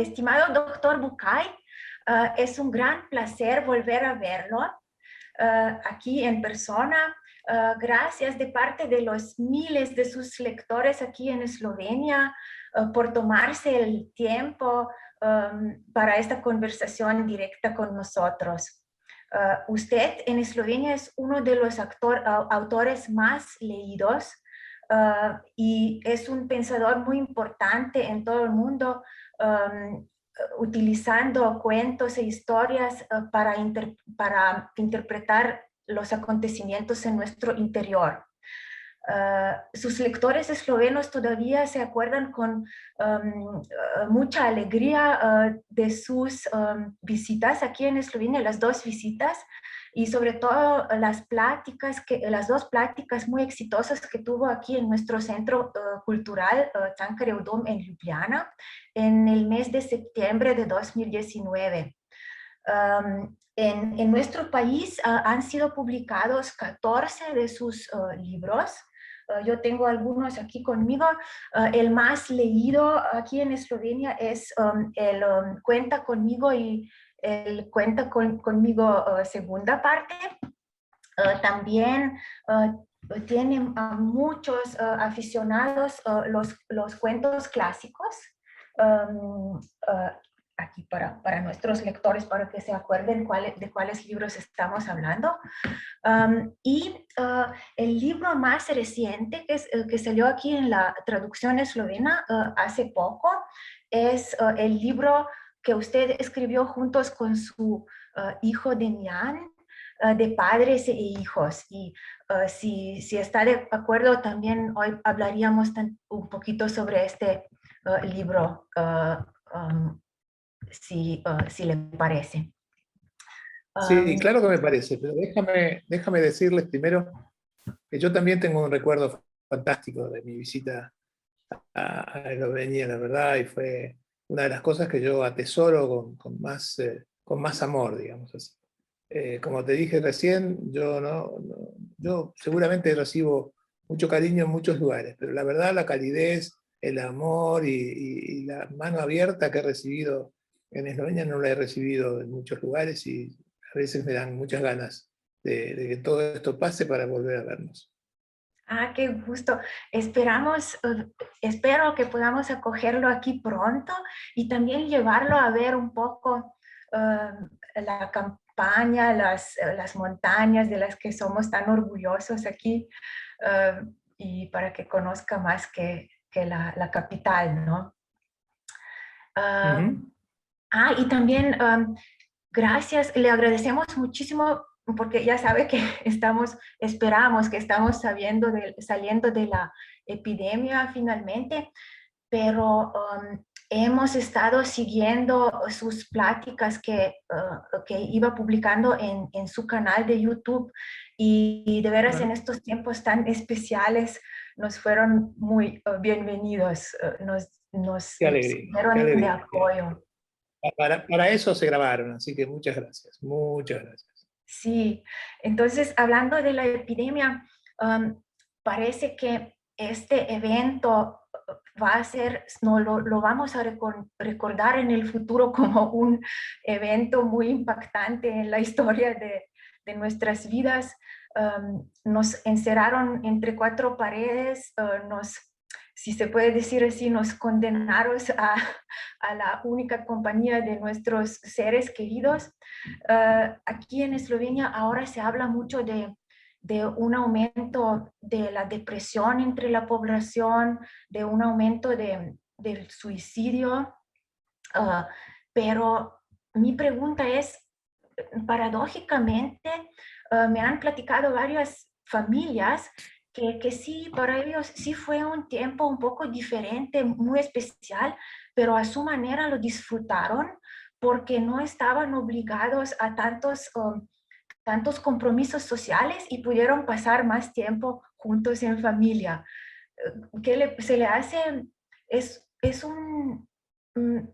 Estimado doctor Bucay, es un gran placer volver a verlo aquí en persona. Gracias de parte de los miles de sus lectores aquí en Eslovenia por tomarse el tiempo para esta conversación directa con nosotros. Usted en Eslovenia es uno de los autores más leídos y es un pensador muy importante en todo el mundo, utilizando cuentos e historias para interpretar los acontecimientos en nuestro interior. Sus lectores eslovenos todavía se acuerdan con mucha alegría de sus visitas aquí en Eslovenia, las dos visitas, y sobre todo las dos pláticas muy exitosas que tuvo aquí en nuestro centro cultural Cankarjev Dom en Ljubljana en el mes de septiembre de 2019. En nuestro país han sido publicados 14 de sus libros. Yo tengo algunos aquí conmigo. El más leído aquí en Eslovenia es el Cuenta conmigo y el Cuenta conmigo segunda parte. También tienen a muchos aficionados los cuentos clásicos. Aquí para nuestros lectores, para que se acuerden de cuáles libros estamos hablando. El libro más reciente que salió aquí en la traducción eslovena hace poco es el libro que usted escribió juntos con su hijo Demian, de padres e hijos. Y si está de acuerdo, también hoy hablaríamos un poquito sobre este libro, si le parece. Sí, claro que me parece, pero déjame decirles primero que yo también tengo un recuerdo fantástico de mi visita a Eslovenia, la verdad, y fue una de las cosas que yo atesoro con más amor, digamos así. Como te dije recién, yo seguramente recibo mucho cariño en muchos lugares, pero la verdad la calidez, el amor y la mano abierta que he recibido en Eslovenia no la he recibido en muchos lugares y a veces me dan muchas ganas de que todo esto pase para volver a vernos. Qué gusto. Espero que podamos acogerlo aquí pronto y también llevarlo a ver un poco la campaña, las montañas de las que somos tan orgullosos aquí, y para que conozca más que la capital, ¿no? Y también gracias, le agradecemos muchísimo porque ya sabe que esperamos que estamos saliendo de la epidemia finalmente, pero hemos estado siguiendo sus pláticas que iba publicando en su canal de YouTube y de veras en estos tiempos tan especiales nos fueron muy bienvenidos, nos Qué alegría, qué fueron de alegría. apoyo. Para eso se grabaron, así que muchas gracias, muchas gracias. Sí, entonces hablando de la epidemia, parece que este evento va a ser, no, lo vamos a recordar en el futuro como un evento muy impactante en la historia de nuestras vidas. Nos encerraron entre cuatro paredes, si se puede decir así, nos condenaron a la única compañía de nuestros seres queridos. Aquí en Eslovenia ahora se habla mucho de un aumento de la depresión entre la población, de un aumento del suicidio, pero mi pregunta es, paradójicamente, me han platicado varias familias que sí, para ellos sí fue un tiempo un poco diferente, muy especial, pero a su manera lo disfrutaron porque no estaban obligados a tantos compromisos sociales y pudieron pasar más tiempo juntos en familia. Se le hace? Es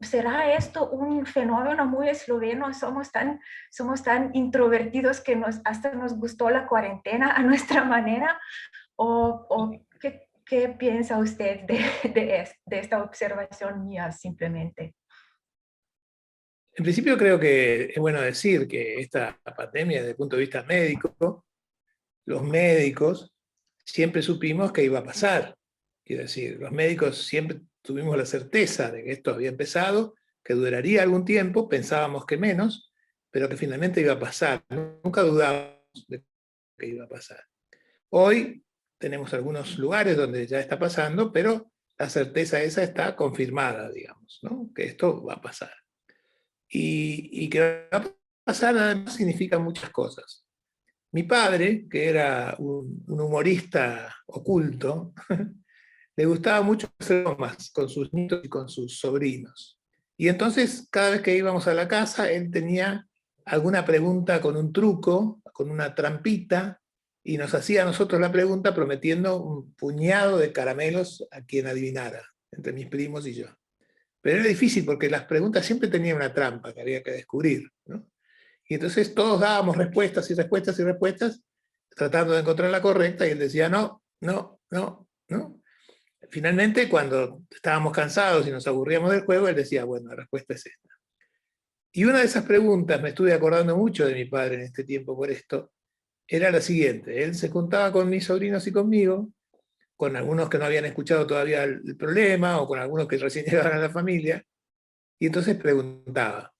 ¿Será esto un fenómeno muy esloveno? Somos tan introvertidos que hasta nos gustó la cuarentena a nuestra manera. ¿O qué piensa usted de esta observación mía simplemente? En principio creo que es bueno decir que esta pandemia desde el punto de vista médico, los médicos siempre supimos que iba a pasar. Quiero decir, los médicos siempre tuvimos la certeza de que esto había empezado, que duraría algún tiempo, pensábamos que menos, pero que finalmente iba a pasar. Nunca dudábamos de que iba a pasar. Hoy tenemos algunos lugares donde ya está pasando, pero la certeza esa está confirmada, digamos, ¿no? Que esto va a pasar. Y que va a pasar además significa muchas cosas. Mi padre, que era un humorista oculto, le gustaba mucho hacer bromas con sus nietos y con sus sobrinos. Y entonces, cada vez que íbamos a la casa, él tenía alguna pregunta con un truco, con una trampita, y nos hacía a nosotros la pregunta prometiendo un puñado de caramelos a quien adivinara, entre mis primos y yo. Pero era difícil porque las preguntas siempre tenían una trampa que había que descubrir, ¿no? Y entonces todos dábamos respuestas y respuestas y respuestas, tratando de encontrar la correcta, y él decía no, no, no, no. Finalmente, cuando estábamos cansados y nos aburríamos del juego, él decía, bueno, la respuesta es esta. Y una de esas preguntas, me estuve acordando mucho de mi padre en este tiempo por esto, era la siguiente. Él se juntaba con mis sobrinos y conmigo, con algunos que no habían escuchado todavía el problema, o con algunos que recién llegaban a la familia, y entonces preguntaba,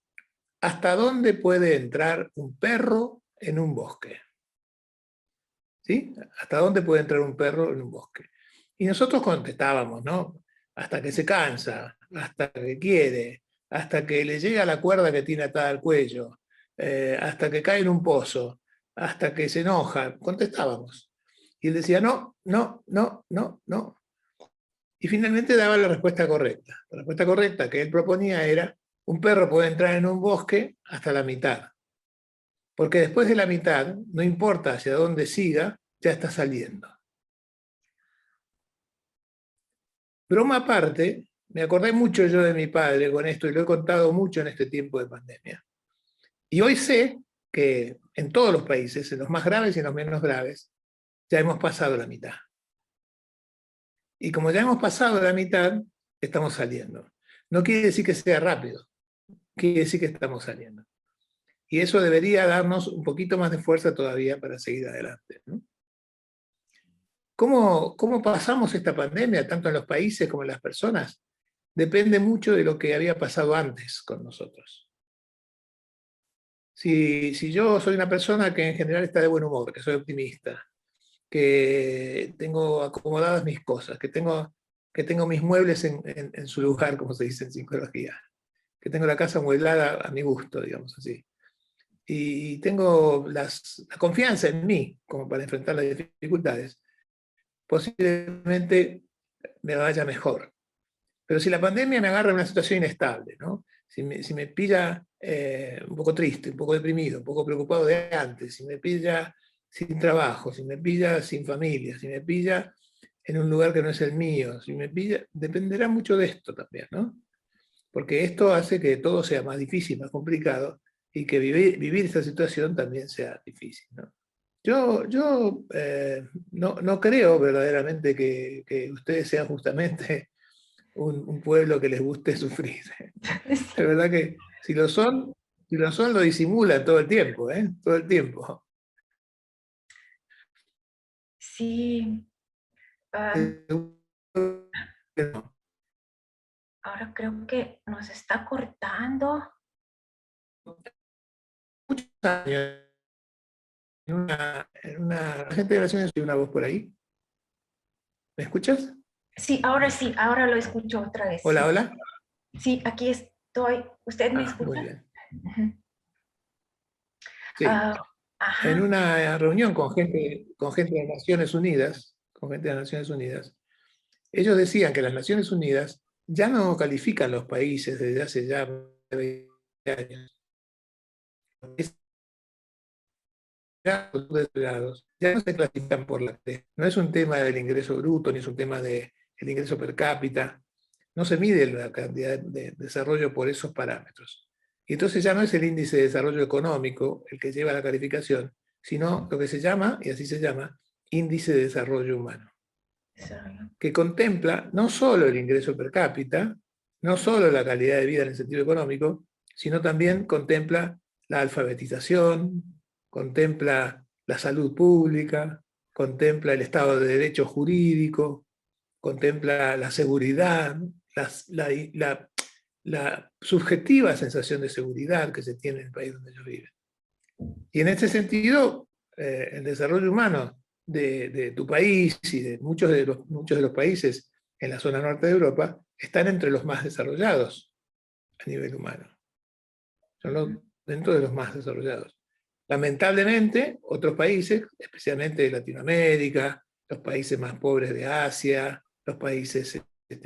¿hasta dónde puede entrar un perro en un bosque? ¿Sí? ¿Hasta dónde puede entrar un perro en un bosque? Y nosotros contestábamos, ¿no? Hasta que se cansa, hasta que quiere, hasta que le llega la cuerda que tiene atada al cuello, hasta que cae en un pozo, hasta que se enoja. Contestábamos. Y él decía, no, no, no, no, no. Y finalmente daba la respuesta correcta. La respuesta correcta que él proponía era, un perro puede entrar en un bosque hasta la mitad. Porque después de la mitad, no importa hacia dónde siga, ya está saliendo. Broma aparte, me acordé mucho yo de mi padre con esto y lo he contado mucho en este tiempo de pandemia. Y hoy sé que en todos los países, en los más graves y en los menos graves, ya hemos pasado la mitad. Y como ya hemos pasado la mitad, estamos saliendo. No quiere decir que sea rápido, quiere decir que estamos saliendo. Y eso debería darnos un poquito más de fuerza todavía para seguir adelante, ¿no? ¿Cómo pasamos esta pandemia, tanto en los países como en las personas? Depende mucho de lo que había pasado antes con nosotros. Si yo soy una persona que en general está de buen humor, que soy optimista, que tengo acomodadas mis cosas, que tengo mis muebles en su lugar, como se dice en psicología, que tengo la casa amueblada a mi gusto, digamos así, y tengo la confianza en mí como para enfrentar las dificultades, posiblemente me vaya mejor. Pero si la pandemia me agarra en una situación inestable, ¿no? Si me pilla un poco triste, un poco deprimido, un poco preocupado de antes, si me pilla sin trabajo, si me pilla sin familia, si me pilla en un lugar que no es el mío, si me pilla, dependerá mucho de esto también, ¿no? Porque esto hace que todo sea más difícil, más complicado, y que vivir esta situación también sea difícil, ¿no? Yo no creo verdaderamente que ustedes sean justamente un pueblo que les guste sufrir. Sí. De verdad que si lo son, lo disimulan todo el tiempo, ¿eh? Todo el tiempo. Sí, ahora creo que nos está cortando. Muchos años, en una gente de Naciones Unidas, una voz por ahí. ¿Me escuchas? Sí, ahora lo escucho otra vez. Hola, Sí, hola. sí, aquí estoy. ¿Usted me Muy escucha? bien. Ujú. Sí. En Ajá, una reunión con gente de Naciones Unidas, ellos decían que las Naciones Unidas ya no califican los países desde hace ya 20 años. Ya no se clasifican por la T. No es un tema del ingreso bruto, ni es un tema del ingreso per cápita. No se mide la cantidad de desarrollo por esos parámetros. Y entonces ya no es el índice de desarrollo económico el que lleva la calificación, sino lo que se llama, y así se llama, índice de desarrollo humano, que contempla no solo el ingreso per cápita, no solo la calidad de vida en el sentido económico, sino también contempla la alfabetización, contempla la salud pública, contempla el Estado de Derecho jurídico, contempla la seguridad, la subjetiva sensación de seguridad que se tiene en el país donde ellos viven. Y en este sentido, el desarrollo humano de tu país y de muchos de los países en la zona norte de Europa están entre los más desarrollados a nivel humano. Dentro de los más desarrollados. Lamentablemente, otros países, especialmente de Latinoamérica, los países más pobres de Asia, los países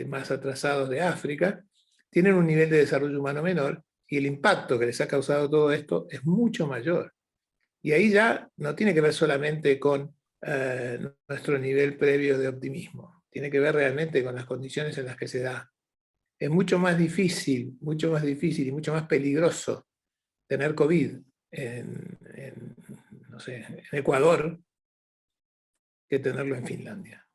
más atrasados de África, tienen un nivel de desarrollo humano menor y el impacto que les ha causado todo esto es mucho mayor. Y ahí ya no tiene que ver solamente con nuestro nivel previo de optimismo, tiene que ver realmente con las condiciones en las que se da. Es mucho más difícil y mucho más peligroso tener COVID no sé, en Ecuador que tenerlo en Finlandia.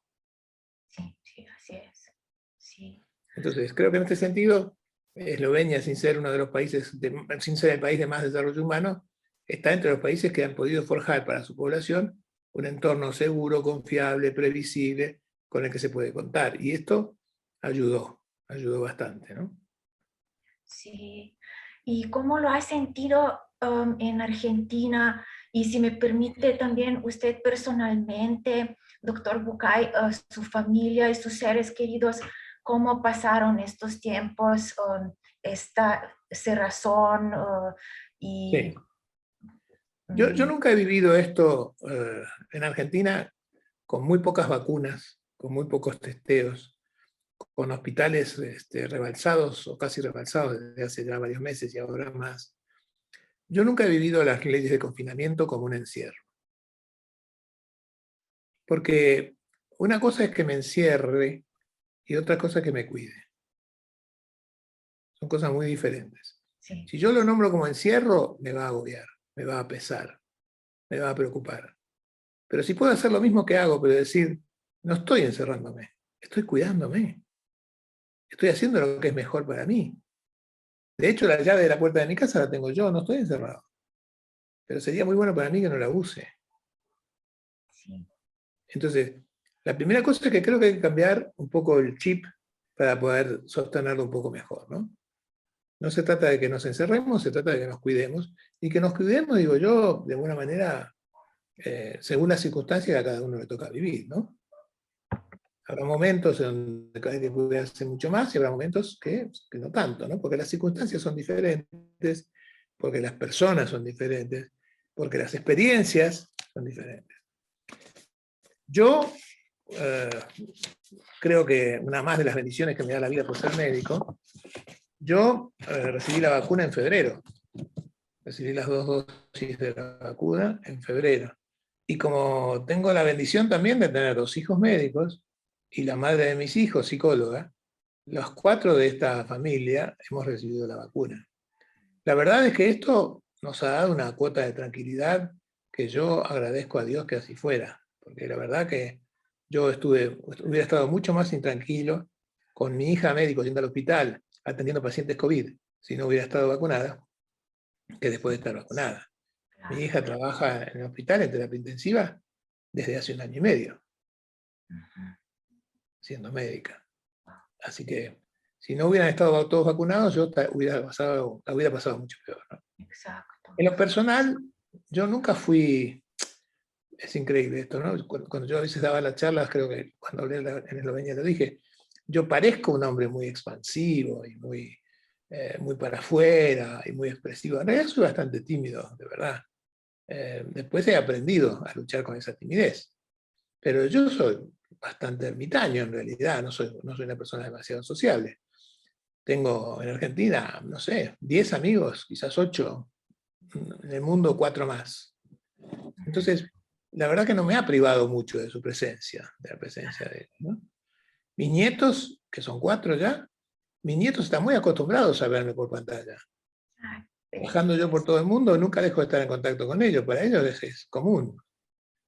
Sí, sí, así es. Sí. Entonces, creo que en este sentido, Eslovenia, sin ser uno de los países, sin ser el país de más desarrollo humano, está entre los países que han podido forjar para su población un entorno seguro, confiable, previsible, con el que se puede contar. Y esto ayudó bastante, ¿no? Sí. ¿Y cómo lo ha sentido en Argentina? Y si me permite también usted personalmente, doctor Bucay, su familia y sus seres queridos, ¿cómo pasaron estos tiempos, esta cerrazón? Sí. Yo nunca he vivido esto en Argentina con muy pocas vacunas, con muy pocos testeos, con hospitales rebalsados o casi rebalsados desde hace ya varios meses y ahora más. Yo nunca he vivido las leyes de confinamiento como un encierro. Porque una cosa es que me encierre y otra cosa es que me cuide. Son cosas muy diferentes. Sí. Si yo lo nombro como encierro, me va a agobiar, me va a pesar, me va a preocupar. Pero si puedo hacer lo mismo que hago, pero decir, no estoy encerrándome, estoy cuidándome. Estoy haciendo lo que es mejor para mí. De hecho, la llave de la puerta de mi casa la tengo yo, no estoy encerrado. Pero sería muy bueno para mí que no la use. Sí. Entonces, la primera cosa es que creo que hay que cambiar un poco el chip para poder sostenerlo un poco mejor, ¿no? No se trata de que nos encerremos, se trata de que nos cuidemos. Y que nos cuidemos, digo yo, de alguna manera, según las circunstancias que a cada uno le toca vivir, ¿no? Habrá momentos en donde hay que cuidarse mucho más y habrá momentos que no tanto, ¿no? Porque las circunstancias son diferentes, porque las personas son diferentes, porque las experiencias son diferentes. Yo creo que una más de las bendiciones que me da la vida por ser médico, yo recibí la vacuna en febrero. Recibí las 2 dosis de la vacuna en febrero. Y como tengo la bendición también de tener 2 hijos médicos y la madre de mis hijos psicóloga, los 4 de esta familia hemos recibido la vacuna. La verdad es que esto nos ha dado una cuota de tranquilidad que yo agradezco a Dios que así fuera, porque la verdad que yo hubiera estado mucho más intranquilo con mi hija médico yendo al hospital atendiendo pacientes COVID si no hubiera estado vacunada que después de estar vacunada. Claro. Mi hija trabaja en el hospital en terapia intensiva desde hace 1 año y medio, siendo médica. Así que si no hubieran estado todos vacunados, yo hubiera pasado mucho peor, ¿no? Exacto. En lo personal, yo nunca fui, es increíble esto, ¿no? Cuando yo a veces daba las charlas, creo que cuando hablé en Eslovenia lo dije, yo parezco un hombre muy expansivo y muy para afuera y muy expresivo. En realidad soy bastante tímido, de verdad. Después he aprendido a luchar con esa timidez. Pero yo soy bastante ermitaño en realidad, no soy una persona demasiado sociable. Tengo en Argentina, no sé, 10 amigos, quizás 8, en el mundo 4 más. Entonces, la verdad que no me ha privado mucho de su presencia, de la presencia de él, ¿no? Mis nietos, que son 4 ya, mis nietos están muy acostumbrados a verme por pantalla. Viajando yo por todo el mundo, nunca dejo de estar en contacto con ellos, para ellos es común.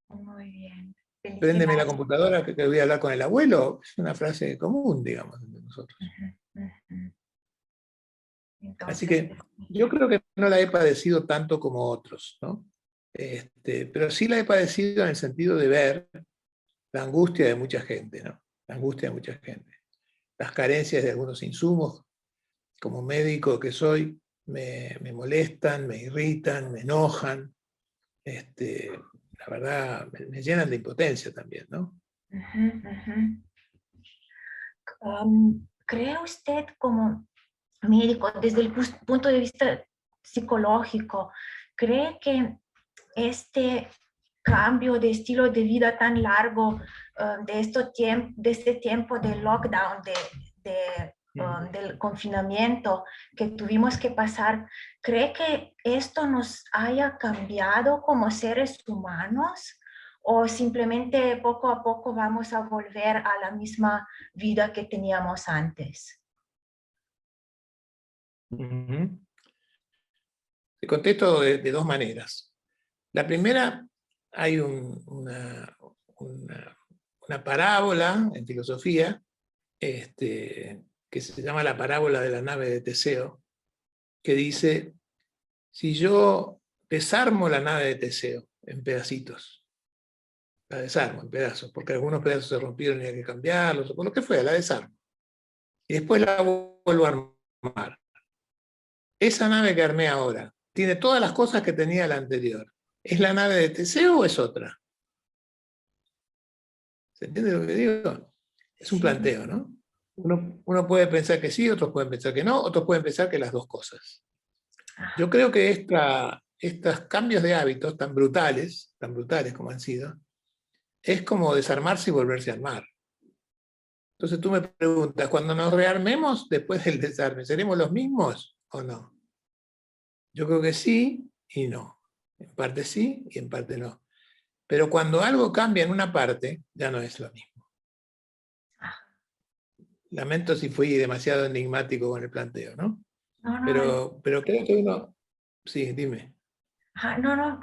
Muy bien. Préndeme la computadora que voy a hablar con el abuelo, es una frase común, digamos, de nosotros. Así Entonces, que yo creo que no la he padecido tanto como otros, ¿no? Pero sí la he padecido en el sentido de ver la angustia de mucha gente, ¿no? La angustia de mucha gente. Las carencias de algunos insumos, como médico que soy, me molestan, me irritan, me enojan. La verdad, me llenan de impotencia también, ¿no? ujú, ujú. ¿Cree usted como médico, desde el punto de vista psicológico, cree que este cambio de estilo de vida tan largo de este tiempo de lockdown, del confinamiento que tuvimos que pasar, ¿cree que esto nos haya cambiado como seres humanos? ¿O simplemente poco a poco vamos a volver a la misma vida que teníamos antes? Ujú. Te contesto de dos maneras. La primera, hay una parábola en filosofía que se llama la parábola de la nave de Teseo, que dice, si yo desarmo la nave de Teseo en pedacitos, la desarmo en pedazos, porque algunos pedazos se rompieron y hay que cambiarlos, o por lo que fuera, la desarmo, y después la vuelvo a armar. Esa nave que armé ahora tiene todas las cosas que tenía la anterior. ¿Es la nave de Teseo o es otra? ¿Se entiende lo que digo? Es un Sí. planteo, ¿no? Uno puede pensar que sí, otros pueden pensar que no, otros pueden pensar que las dos cosas. Ah, Yo creo que estos cambios de hábitos tan brutales como han sido, es como desarmarse y volverse a armar. Entonces tú me preguntas, cuando nos rearmemos después del desarme, ¿seremos los mismos o no? Yo creo que sí y no. En parte sí y en parte no. Pero cuando algo cambia en una parte, ya no es lo mismo. ah. Lamento si fui demasiado enigmático con el planteo, ¿no? No, no, Pero creo que uno... Sí, dime. no, no,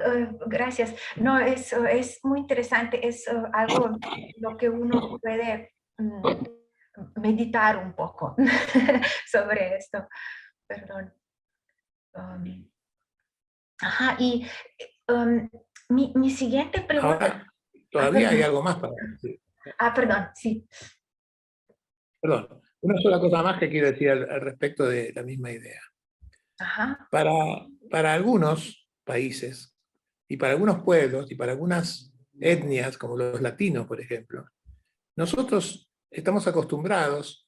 gracias. No, es muy interesante, es algo lo que uno puede meditar un poco sobre esto. Perdón. Um, y um, mi siguiente pregunta. Ahora, todavía hay Perdón. algo más para decir. Perdón, sí. Perdón, una sola cosa más que quiero decir al respecto de la misma idea. Ajá, Para, para algunos países y para algunos pueblos y para algunas etnias, como los latinos, por ejemplo, nosotros estamos acostumbrados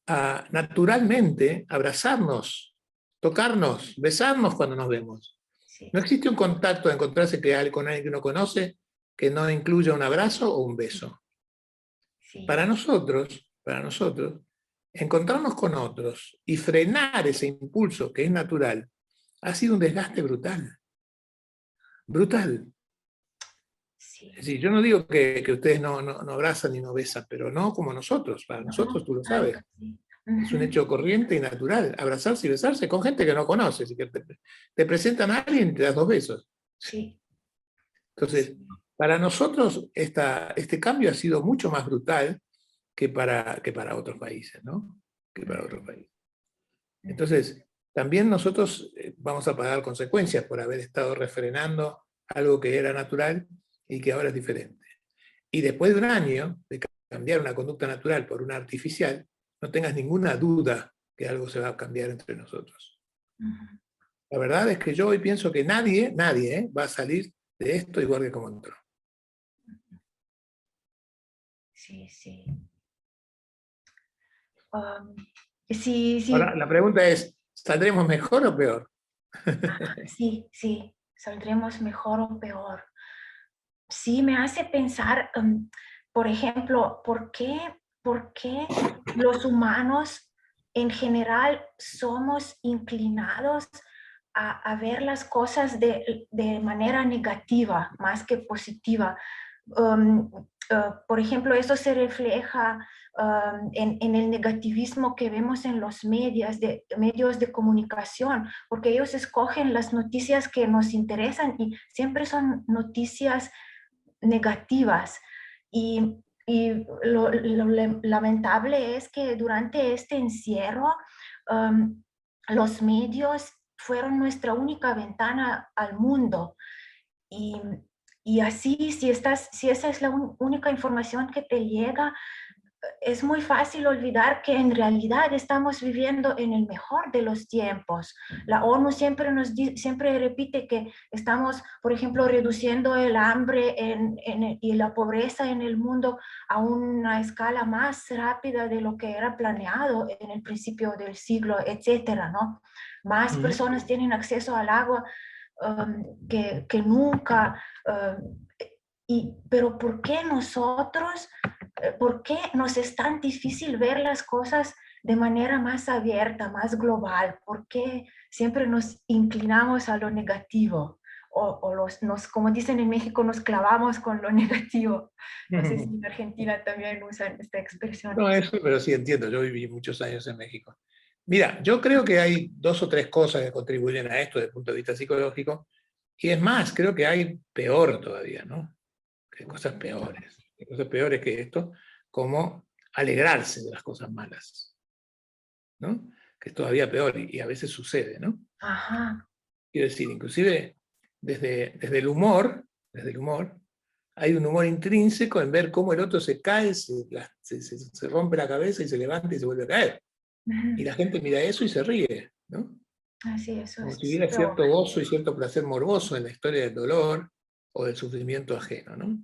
a naturalmente abrazarnos, tocarnos, besarnos cuando nos vemos. sí, No existe un contacto de encontrarse con alguien que uno conoce que no incluya un abrazo o un beso. sí. Para nosotros, encontrarnos con otros y frenar ese impulso que es natural ha sido un desgaste brutal, brutal. Es Sí. decir, yo no digo que ustedes no abrazan ni no besan, pero no como nosotros. Para No, nosotros, no, tú lo claro sabes, que sí. es un Ujú, hecho corriente y natural, abrazarse y besarse con gente que no conoces y que te presentan a alguien y te das dos besos. sí, sí. Entonces, para nosotros este cambio ha sido mucho más brutal que para otros países, ¿no? Que para Ujú, otros países. ujú. Entonces, también nosotros vamos a pagar consecuencias por haber estado refrenando algo que era natural y que ahora es diferente. Y después de un año de cambiar una conducta natural por una artificial, no tengas ninguna duda que algo se va a cambiar entre nosotros. Ujú. La verdad es que yo hoy pienso que nadie va a salir de esto igual que como entró. Sí, sí. Um, sí, Ahora, sí, la pregunta es, ¿saldremos mejor o peor? sí, sí, saldremos mejor o peor. Sí, me hace pensar, por ejemplo, por qué los humanos en general somos inclinados a ver las cosas de manera negativa más que positiva? Um, por ejemplo, eso se refleja en el negativismo que vemos en los medios de comunicación, porque ellos escogen las noticias que nos interesan y siempre son noticias negativas. Y lo lamentable es que durante este encierro, um, los medios fueron nuestra única ventana al mundo. Y, y así, si esa es la única información que te llega, es muy fácil olvidar que en realidad estamos viviendo en el mejor de los tiempos. La ONU siempre repite que estamos, por ejemplo, reduciendo el hambre y la pobreza en el mundo a una escala más rápida de lo que era planeado en el principio del siglo, etcétera, ¿no? Más personas tienen acceso al agua que nunca. Pero ¿por qué nosotros, por qué nos es tan difícil ver las cosas de manera más abierta, más global? ¿Por qué siempre nos inclinamos a lo negativo? Como dicen en México, nos clavamos con lo negativo. No sé si en Argentina también usan esta expresión. No, eso, pero sí entiendo, yo viví muchos años en México. Mira, yo creo que hay 2 o 3 cosas que contribuyen a esto desde el punto de vista psicológico, y es más, creo que hay peor todavía, ¿no? Que hay cosas peores que esto, como alegrarse de las cosas malas, ¿no? Que es todavía peor y a veces sucede, ¿no? Ajá. Quiero decir, inclusive desde el humor, hay un humor intrínseco en ver cómo el otro se cae, se rompe la cabeza y se levanta y se vuelve a caer. Y la gente mira eso y se ríe, ¿no? Así, eso Como es si hubiera peor. cierto gozo y cierto placer morboso en la historia del dolor o del sufrimiento ajeno, ¿no?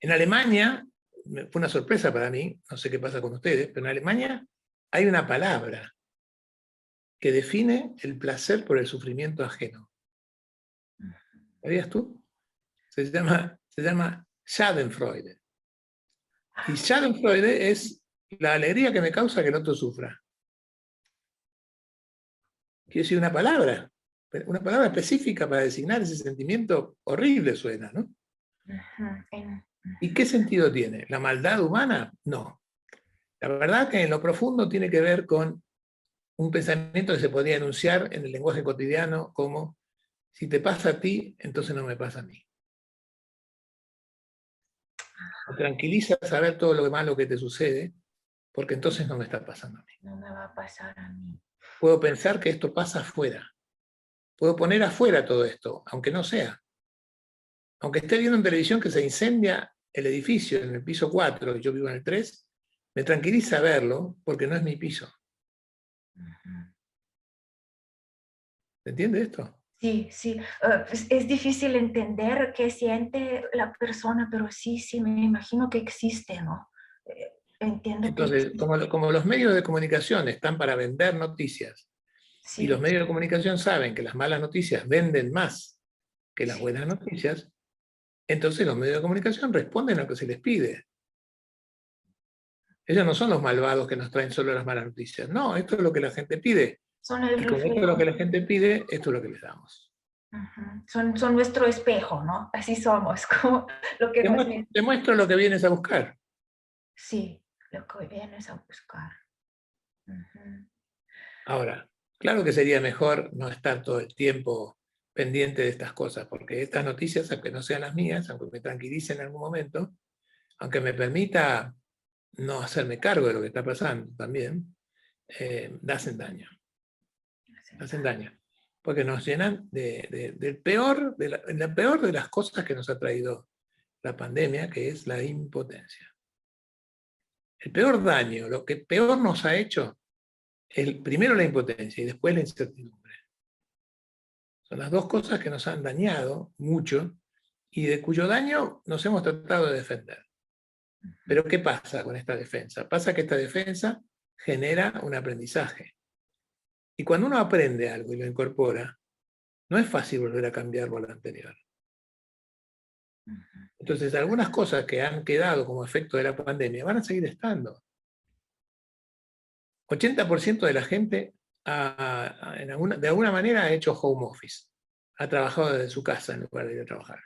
En Alemania, fue una sorpresa para mí, no sé qué pasa con ustedes, pero en Alemania hay una palabra que define el placer por el sufrimiento ajeno. ¿Sabías tú? Se llama Schadenfreude. Y Schadenfreude es la alegría que me causa que el otro sufra. Quiere decir una palabra específica para designar ese sentimiento horrible suena, ¿no? ¿Y qué sentido tiene? ¿La maldad humana? No. La verdad que en lo profundo tiene que ver con un pensamiento que se podría enunciar en el lenguaje cotidiano como: si te pasa a ti, entonces no me pasa a mí. Me tranquiliza saber todo lo malo que te sucede, porque entonces no me está pasando a mí. No me va a pasar a mí. Puedo pensar que esto pasa afuera. Puedo poner afuera todo esto, aunque no sea. Aunque esté viendo en televisión que se incendia el edificio en el piso 4 y yo vivo en el 3, me tranquiliza verlo porque no es mi piso. ¿Se entiende esto? Sí, sí. Pues es difícil entender qué siente la persona, pero sí, sí, me imagino que existe, ¿no? Entiendo que Entonces, existe. como los medios de comunicación están para vender noticias, y los Sí, medios de comunicación saben que las malas noticias venden más que las sí. buenas noticias, entonces los medios de comunicación responden a lo que se les pide. Ellos no son los malvados que nos traen solo las malas noticias. No, esto es lo que la gente pide. Son el Y como esto es lo reflejo. que la gente pide, esto es lo que les damos. Son nuestro espejo, ¿no? Así somos, como lo que nos... Te muestro lo que vienes a buscar. Sí, lo que vienes a buscar. Ujú. Ahora, claro que sería mejor no estar todo el tiempo pendiente de estas cosas, porque estas noticias, aunque no sean las mías, aunque me tranquilicen en algún momento, aunque me permita no hacerme cargo de lo que está pasando también, hacen daño. Hacen daño. Porque nos llenan del peor, la peor de las cosas que nos ha traído la pandemia, que es la impotencia. El peor daño, lo que peor nos ha hecho, es primero la impotencia y después la incertidumbre. Son las 2 cosas que nos han dañado mucho y de cuyo daño nos hemos tratado de defender. Pero ¿qué pasa con esta defensa? Pasa que esta defensa genera un aprendizaje. Y cuando uno aprende algo y lo incorpora, no es fácil volver a cambiarlo a lo anterior. Entonces, algunas cosas que han quedado como efecto de la pandemia van a seguir estando. 80% de la gente de alguna manera ha hecho home office, ha trabajado desde su casa en lugar de ir a trabajar.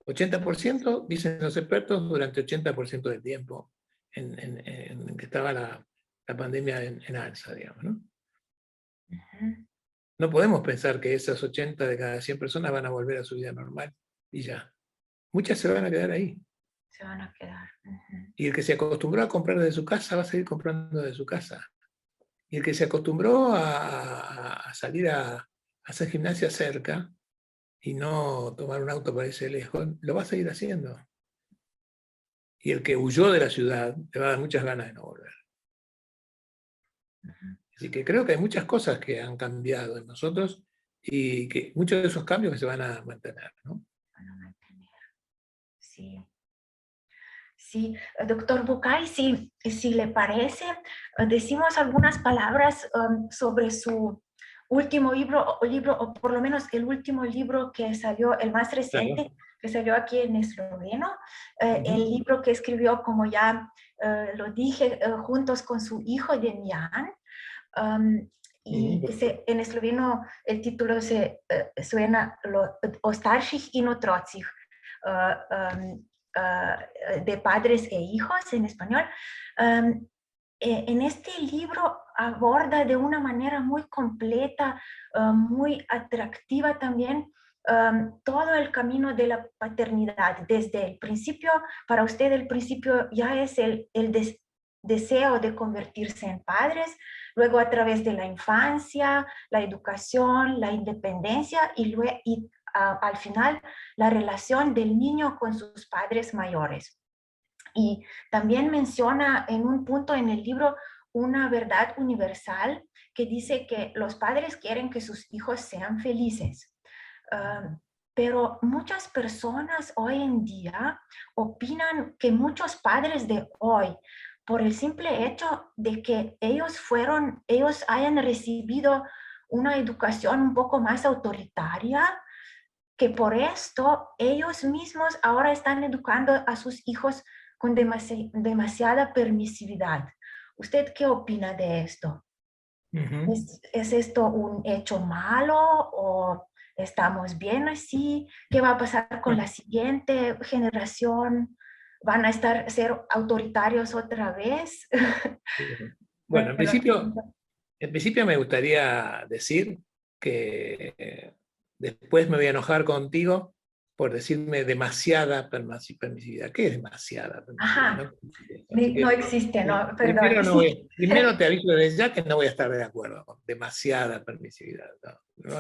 80%, dicen los expertos, durante 80% del tiempo en que estaba la pandemia en alza, digamos, ¿no? No podemos pensar que esas 80 de cada 100 personas van a volver a su vida normal y ya. Muchas se van a quedar ahí. Se van a quedar. Y el que se acostumbró a comprar desde su casa va a seguir comprando desde su casa. Y el que se acostumbró a salir a hacer gimnasia cerca y no tomar un auto para irse lejos, lo va a seguir haciendo. Y el que huyó de la ciudad le va a dar muchas ganas de no volver. Así que creo que hay muchas cosas que han cambiado en nosotros y que muchos de esos cambios que se van a mantener, ¿no? Van a mantener. Sí. Sí, doctor Bucay, si le parece, decimos algunas palabras sobre su último libro, o por lo menos el último libro que salió, el más reciente, Claro. que salió aquí en esloveno, el libro que escribió, como ya lo dije, juntos con su hijo Demian. Y en esloveno el título suena O starših in otrocih, de padres e hijos en español. En este libro aborda de una manera muy completa, muy atractiva también, todo el camino de la paternidad. Desde el principio, para usted el principio ya es el deseo de convertirse en padres, luego a través de la infancia, la educación, la independencia y al final la relación del niño con sus padres mayores. Y también menciona en un punto en el libro una verdad universal que dice que los padres quieren que sus hijos sean felices. Pero muchas personas hoy en día opinan que muchos padres de hoy, por el simple hecho de que ellos hayan recibido una educación un poco más autoritaria, que por esto ellos mismos ahora están educando a sus hijos con demasiada permisividad. ¿Usted qué opina de esto? ¿Es esto un hecho malo o estamos bien así? ¿Qué va a pasar con la siguiente generación? ¿Van a ser autoritarios otra vez? Bueno, en principio me gustaría decir que después me voy a enojar contigo por decirme demasiada permisividad. ¿Qué es demasiada permisividad? Ajá, no existe, no, perdón. Primero te aviso desde ya que no voy a estar de acuerdo con demasiada permisividad.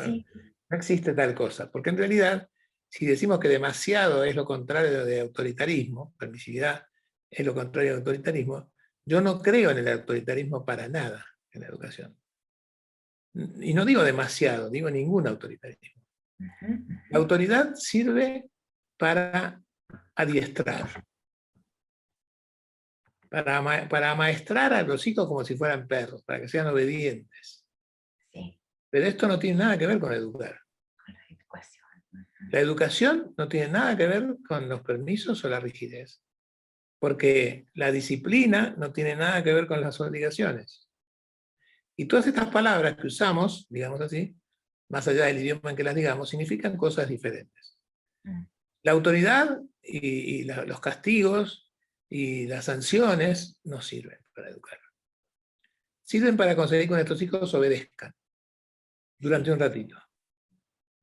Sí. No existe tal cosa, porque en realidad, si decimos que demasiado es lo contrario de autoritarismo, permisividad es lo contrario de autoritarismo, yo no creo en el autoritarismo para nada en la educación. Y no digo demasiado, digo ningún autoritarismo. La autoridad sirve para adiestrar, para amaestrar a los hijos como si fueran perros, para que sean obedientes. Sí. Pero esto no tiene nada que ver con educar. Con la educación. La educación no tiene nada que ver con los permisos o la rigidez, porque la disciplina no tiene nada que ver con las obligaciones. Y todas estas palabras que usamos, digamos así, más allá del idioma en que las digamos, significan cosas diferentes. La autoridad y los castigos y las sanciones no sirven para educar. Sirven para conseguir que nuestros hijos obedezcan durante un ratito.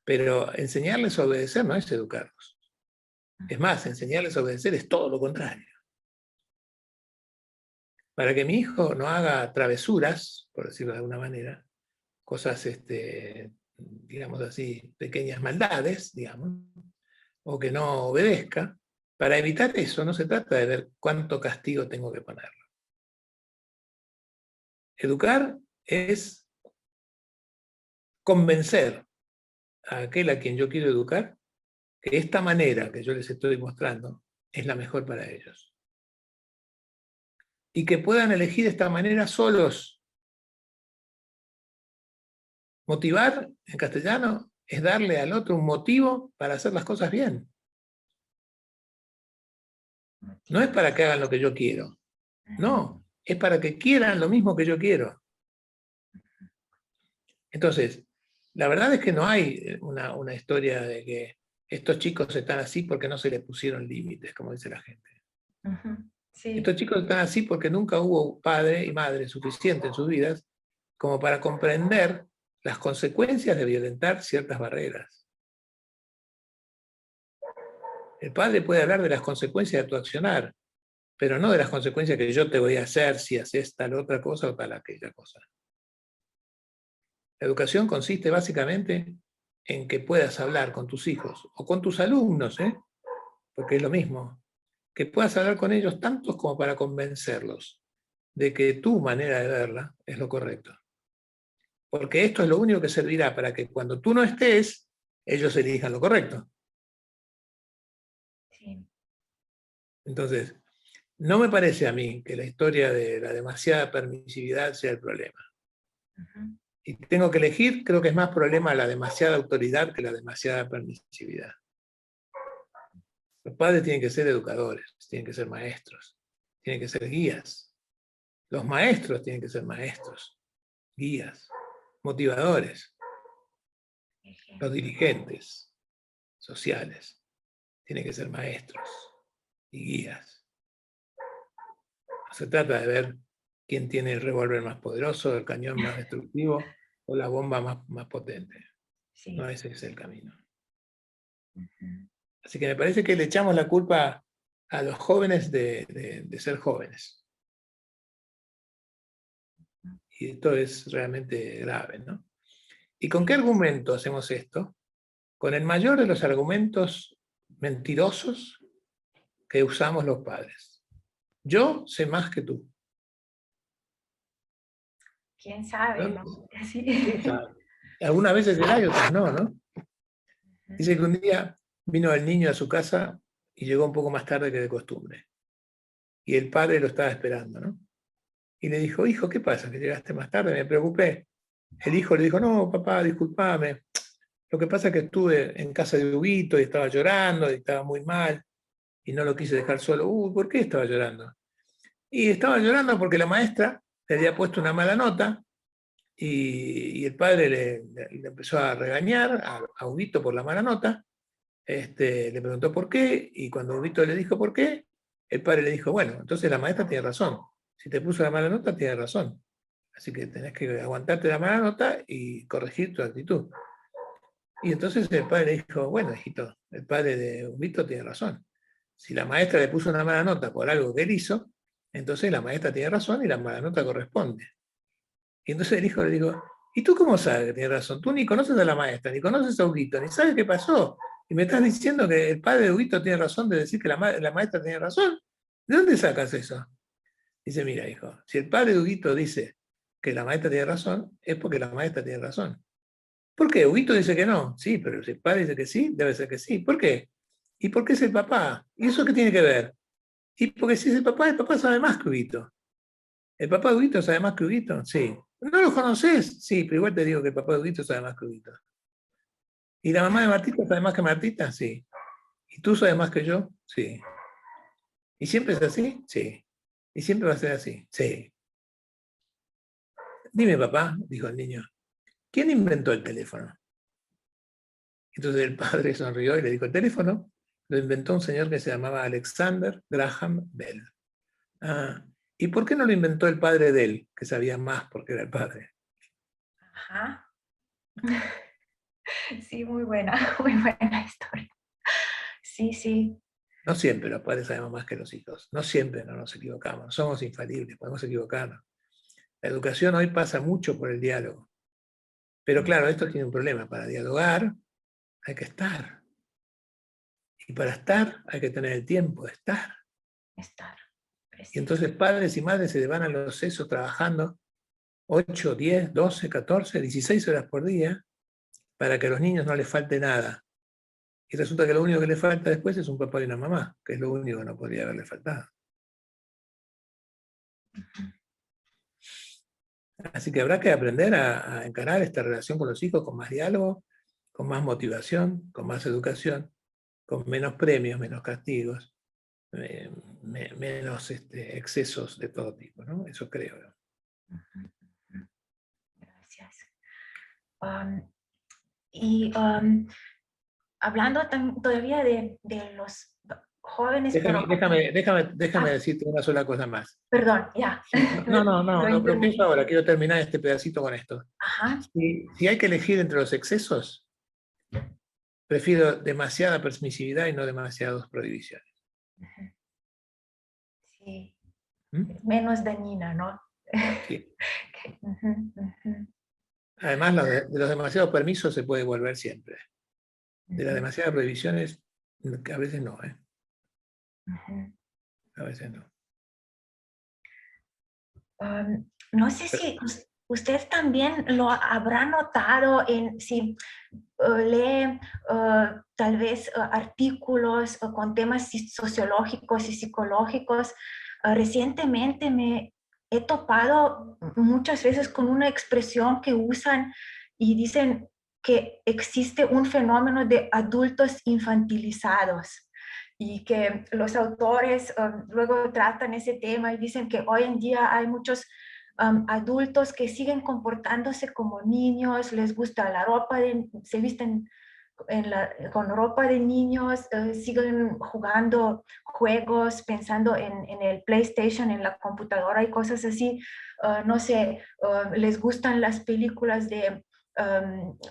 Pero enseñarles a obedecer no es educarlos. Es más, enseñarles a obedecer es todo lo contrario. Para que mi hijo no haga travesuras, por decirlo de alguna manera, cosas, digamos así, pequeñas maldades, digamos, o que no obedezca, para evitar eso no se trata de ver cuánto castigo tengo que ponerlo. Educar es convencer a aquel a quien yo quiero educar que esta manera que yo les estoy mostrando es la mejor para ellos. Y que puedan elegir esta manera solos. Motivar, en castellano, es darle al otro un motivo para hacer las cosas bien. No es para que hagan lo que yo quiero. No, es para que quieran lo mismo que yo quiero. Entonces, la verdad es que no hay una historia de que estos chicos están así porque no se les pusieron límites, como dice la gente. Sí. Estos chicos están así porque nunca hubo padre y madre suficiente en sus vidas como para comprender las consecuencias de violentar ciertas barreras. El padre puede hablar de las consecuencias de tu accionar, pero no de las consecuencias que yo te voy a hacer si haces tal otra cosa o tal aquella cosa. La educación consiste básicamente en que puedas hablar con tus hijos o con tus alumnos, porque es lo mismo, que puedas hablar con ellos tantos como para convencerlos de que tu manera de verla es lo correcto. Porque esto es lo único que servirá para que cuando tú no estés, ellos elijan lo correcto. Sí. Entonces, no me parece a mí que la historia de la demasiada permisividad sea el problema. Ujú. Y tengo que elegir, creo que es más problema la demasiada autoridad que la demasiada permisividad. Los padres tienen que ser educadores, tienen que ser maestros, tienen que ser guías. Los maestros tienen que ser maestros, guías, motivadores. Los dirigentes sociales tienen que ser maestros y guías. No se trata de ver quién tiene el revólver más poderoso, el cañón más destructivo o la bomba más potente. Sí. No, ese es el camino. Ujú. Así que me parece que le echamos la culpa a los jóvenes de ser jóvenes. Y esto es realmente grave, ¿no? ¿Y con qué argumento hacemos esto? Con el mayor de los argumentos mentirosos que usamos los padres. Yo sé más que tú. ¿Quién sabe, ¿No? no? Sí. ¿Quién sabe? Algunas veces será y otras no, ¿no? Dice que un día vino el niño a su casa y llegó un poco más tarde que de costumbre. Y el padre lo estaba esperando, ¿no? Y le dijo, hijo, ¿qué pasa? Que llegaste más tarde, me preocupé. El hijo le dijo, no, papá, discúlpame. Lo que pasa es que estuve en casa de Huguito y estaba llorando y estaba muy mal y no lo quise dejar solo. ¿Por qué estaba llorando? Y estaba llorando porque la maestra le había puesto una mala nota y el padre le empezó a regañar a Huguito por la mala nota. Le preguntó por qué y cuando Huguito le dijo por qué, el padre le dijo, bueno, entonces la maestra tiene razón. Si te puso la mala nota, tiene razón. Así que tenés que aguantarte la mala nota y corregir tu actitud. Y entonces el padre le dijo, bueno, hijito, el padre de Huguito tiene razón. Si la maestra le puso una mala nota por algo que él hizo, entonces la maestra tiene razón y la mala nota corresponde. Y entonces el hijo le dijo, ¿y tú cómo sabes que tiene razón? Tú ni conoces a la maestra, ni conoces a Huguito, ni sabes qué pasó. Y me estás diciendo que el padre de Huguito tiene razón de decir que la maestra tiene razón. ¿De dónde sacas eso? Dice, mira, hijo, si el padre de Huguito dice que la maestra tiene razón, es porque la maestra tiene razón. ¿Por qué? Huguito dice que no. Sí, pero si el padre dice que sí, debe ser que sí. ¿Por qué? ¿Y por qué es el papá? ¿Y eso qué tiene que ver? Y porque si es el papá sabe más que Huguito. ¿El papá de Huguito sabe más que Huguito? Sí. ¿No lo conoces? Sí, pero igual te digo que el papá de Huguito sabe más que Huguito. ¿Y la mamá de Martita sabe más que Martita? Sí. ¿Y tú sabes más que yo? Sí. ¿Y siempre es así? Sí. ¿Y siempre va a ser así? Sí. Dime, papá, dijo el niño, ¿quién inventó el teléfono? Entonces el padre sonrió y le dijo, el teléfono lo inventó un señor que se llamaba Alexander Graham Bell. Ah, ¿y por qué no lo inventó el padre de él, que sabía más porque era el padre? Ajá. Sí, muy buena, muy buena historia. Sí, sí. No siempre los padres sabemos más que los hijos. No siempre no nos equivocamos. Somos infalibles, podemos equivocarnos. La educación hoy pasa mucho por el diálogo. Pero claro, esto tiene un problema. Para dialogar hay que estar. Y para estar hay que tener el tiempo de estar. Estar, Y preciso. entonces padres y madres se le van a los sesos trabajando 8, 10, 12, 14, 16 horas por día para que a los niños no les falte nada. Y resulta que lo único que le falta después es un papá y una mamá, que es lo único que no podría haberle faltado. Así que habrá que aprender a encarar esta relación con los hijos con más diálogo, con más motivación, con más educación, con menos premios, menos castigos, menos excesos de todo tipo, ¿no? Eso creo. Ujú, ujú. Gracias. Um, y hablando todavía de los jóvenes, pero... Déjame Ah, decirte una sola cosa más. perdón, ya. No, Lo lo empiezo interrumpí. ahora, quiero terminar este pedacito con esto. Ajá. Si hay que elegir entre los excesos, prefiero demasiada permisividad y no demasiadas prohibiciones. Ujú. Sí, ¿Mm? menos dañina, ¿no? Sí. Ujú, ujú. Además, de los demasiados permisos se puede volver siempre. De las demasiadas prohibiciones, a veces no, ¿eh? A veces no. No sé si usted también lo habrá notado si lee tal vez artículos con temas sociológicos y psicológicos. Recientemente me he topado muchas veces con una expresión que usan y dicen que existe un fenómeno de adultos infantilizados y que los autores luego tratan ese tema y dicen que hoy en día hay muchos adultos que siguen comportándose como niños, les gusta la ropa, se visten con ropa de niños, siguen jugando juegos, pensando en el PlayStation, en la computadora y cosas así. No sé, les gustan las películas de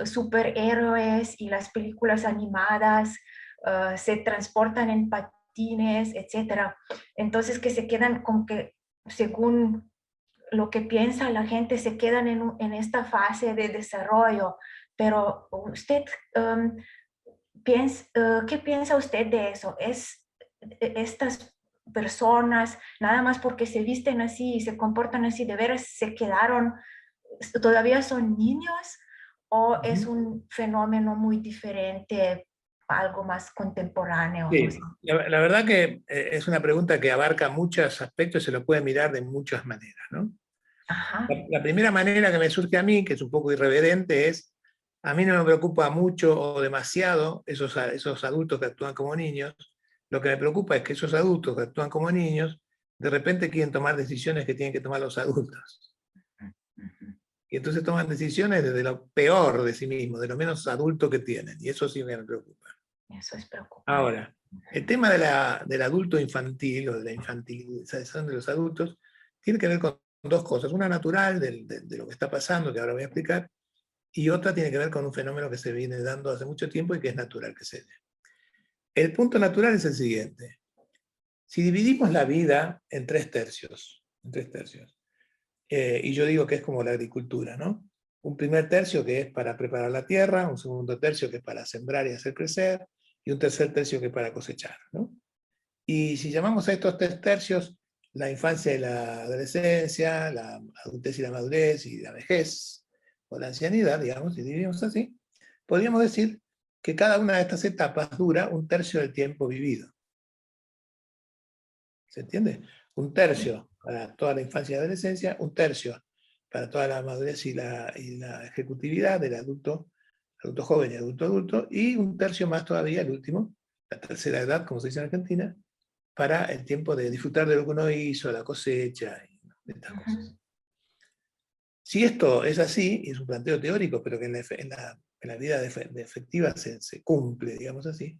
superhéroes y las películas animadas, se transportan en patines, etcétera. Entonces que se quedan con que, según lo que piensa la gente, se quedan en esta fase de desarrollo. Pero usted, ¿qué piensa usted de eso? Estas personas, nada más porque se visten así y se comportan así, de veras se quedaron, todavía son niños, o es un fenómeno muy diferente, algo más contemporáneo? Sí, No sé. la verdad que es una pregunta que abarca muchos aspectos y se lo puede mirar de muchas maneras, ¿no? Ajá. La primera manera que me surge a mí, que es un poco irreverente, es, a mí no me preocupa mucho o demasiado esos adultos que actúan como niños. Lo que me preocupa es que esos adultos que actúan como niños, de repente quieren tomar decisiones que tienen que tomar los adultos. Y entonces toman decisiones desde lo peor de sí mismos, de lo menos adulto que tienen. Y eso sí me preocupa. Eso es preocupante. Ahora, el tema del adulto infantil o de la infantilización de los adultos tiene que ver con dos cosas. Una natural de lo que está pasando, que ahora voy a explicar, y otra tiene que ver con un fenómeno que se viene dando hace mucho tiempo y que es natural que se dé. El punto natural es el siguiente. Si dividimos la vida en tres tercios, y yo digo que es como la agricultura, ¿no? Un primer tercio que es para preparar la tierra, un segundo tercio que es para sembrar y hacer crecer, y un tercer tercio que es para cosechar, ¿no? Y si llamamos a estos tres tercios la infancia y la adolescencia, la adultez y la madurez y la vejez, o la ancianidad, digamos, si dividimos así, podríamos decir que cada una de estas etapas dura un tercio del tiempo vivido. ¿Se entiende? Un tercio para toda la infancia y adolescencia, un tercio para toda la madurez y la ejecutividad del adulto, adulto joven y adulto adulto, y un tercio más todavía, el último, la tercera edad, como se dice en Argentina, para el tiempo de disfrutar de lo que uno hizo, la cosecha y estas cosas. Si esto es así, y es un planteo teórico, pero que en la vida de efectiva se cumple, digamos así,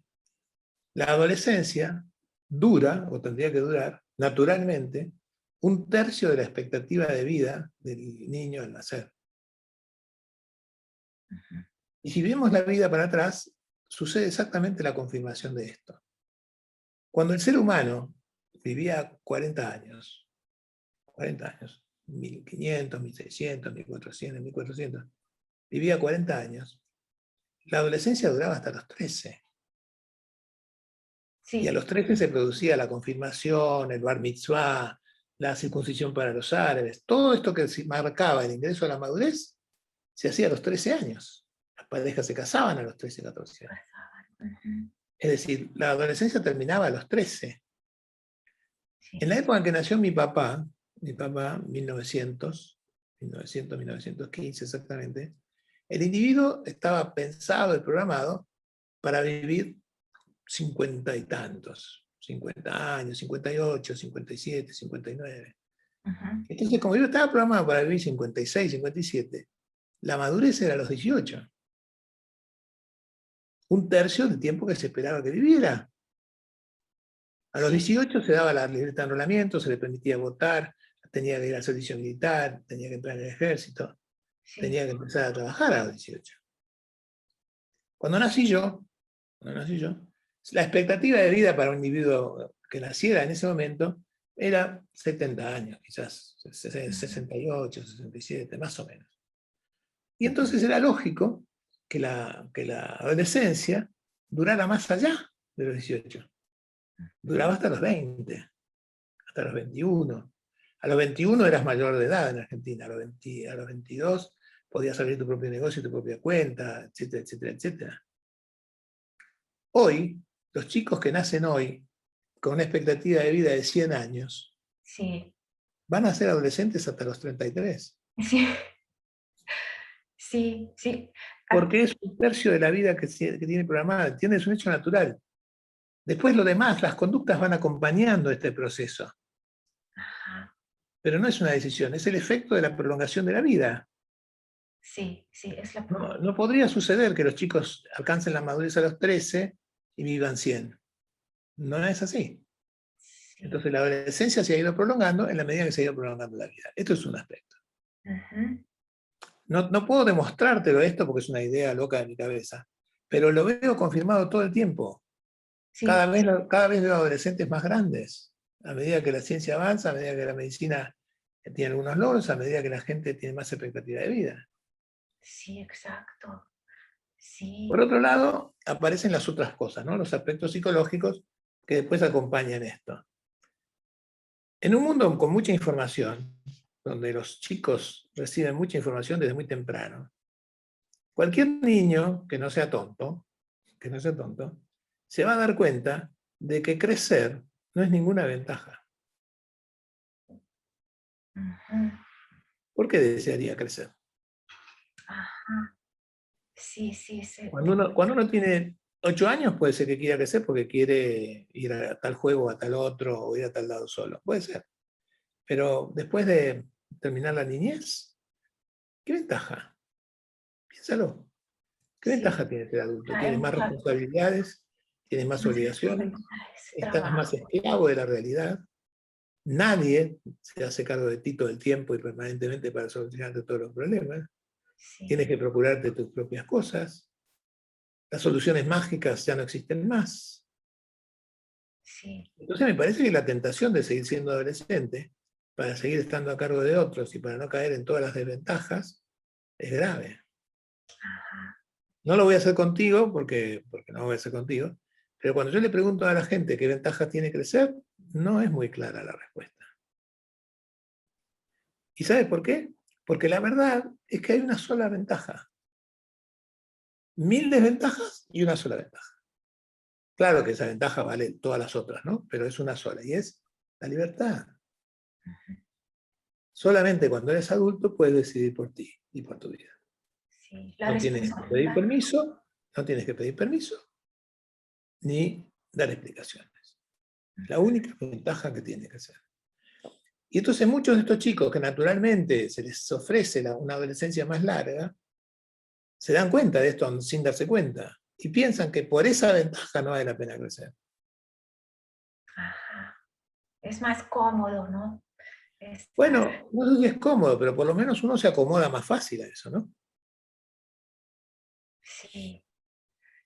la adolescencia dura, o tendría que durar, naturalmente, un tercio de la expectativa de vida del niño al nacer. Y si vemos la vida para atrás, sucede exactamente la confirmación de esto. Cuando el ser humano vivía 40 años, 1500, 1600, 1400, 1400, vivía 40 años, la adolescencia duraba hasta los 13. Y a Sí, los 13 se producía la confirmación, el bar mitzvah, la circuncisión para los árabes. Todo esto que marcaba el ingreso a la madurez se hacía a los 13 años. Las parejas se casaban a los 13, 14 años. Es decir, la adolescencia terminaba a los 13. sí, En la época en que nació mi papá, 1900, 1915 exactamente, el individuo estaba pensado y programado para vivir 50 y tantos, 50 años, 58, 57, 59. Entonces, como yo estaba programado para vivir 56, 57, la madurez era a los 18. Un tercio del tiempo que se esperaba que viviera. A los sí, 18 se daba la libertad de enrolamiento, se le permitía votar, tenía que ir al servicio militar, tenía que entrar en el ejército, sí. tenía que empezar a trabajar a los 18. Cuando nací yo, la expectativa de vida para un individuo que naciera en ese momento era 70 años, quizás 68, 67, más o menos. Y entonces era lógico que la adolescencia durara más allá de los 18. Duraba hasta los 20, hasta los 21. A los 21 eras mayor de edad en Argentina, a los 22 podías abrir tu propio negocio y tu propia cuenta, etcétera, etcétera, etcétera. Hoy, los chicos que nacen hoy, con una expectativa de vida de 100 años, Sí, van a ser adolescentes hasta los 33. sí, sí, sí. Porque es un tercio de la vida que tiene programada, ¿entiendes? Es un hecho natural. Después lo demás, las conductas van acompañando este proceso. Ajá. Pero no es una decisión, es el efecto de la prolongación de la vida. Sí, sí, es la No podría suceder que los chicos alcancen la madurez a los 13 y vivan 100. No es así. Sí. Entonces la adolescencia se ha ido prolongando en la medida que se ha ido prolongando la vida. Esto es un aspecto. Ujú. No puedo demostrártelo esto porque es una idea loca de mi cabeza, pero lo veo confirmado todo el tiempo. Sí, Cada vez veo adolescentes más grandes. A medida que la ciencia avanza, a medida que la medicina tiene algunos logros, a medida que la gente tiene más expectativa de vida. sí, exacto. Por Sí, otro lado, aparecen las otras cosas, ¿no? Los aspectos psicológicos que después acompañan esto. En un mundo con mucha información, donde los chicos reciben mucha información desde muy temprano, cualquier niño que no sea tonto, se va a dar cuenta de que crecer no es ninguna ventaja. ujú, ¿Por qué desearía crecer? ajá. Sí, sí, Cuando uno tiene 8 años, puede ser que quiera crecer porque quiere ir a tal juego, a tal otro, o ir a tal lado solo. Puede ser. Pero después de terminar la niñez, ¿qué ventaja? Piénsalo. ¿Qué sí, ventaja tiene ser adulto? trae Tienes más responsabilidades, tienes más más obligaciones, responsabilidades, estás más trabajo. esclavo de la realidad. Nadie se hace cargo de ti todo el tiempo y permanentemente para solucionarte todos los problemas. Tienes Sí, que procurarte tus propias cosas. Las soluciones mágicas ya no existen más. sí, Entonces me parece que la tentación de seguir siendo adolescente, para seguir estando a cargo de otros y para no caer en todas las desventajas, es grave. ajá. No lo voy a hacer contigo, porque no voy a hacer contigo, pero cuando yo le pregunto a la gente qué ventajas tiene crecer, no es muy clara la respuesta. ¿Y sabes por qué? Porque la verdad es que hay una sola ventaja. 1000 desventajas y una sola ventaja. Claro que esa ventaja vale todas las otras, ¿no? Pero es una sola, y es la libertad. Solamente cuando eres adulto puedes decidir por ti y por tu vida. Sí, la No tienes que pedir responsabilidad. permiso, no tienes que pedir permiso, ni dar explicaciones. La única ventaja que tiene que ser. Y entonces muchos de estos chicos que naturalmente se les ofrece una adolescencia más larga, se dan cuenta de esto sin darse cuenta. Y piensan que por esa ventaja no vale la pena crecer. Ajá. Es más cómodo, ¿no? Es más, Bueno, no sé si es cómodo, pero por lo menos uno se acomoda más fácil a eso, ¿no? sí.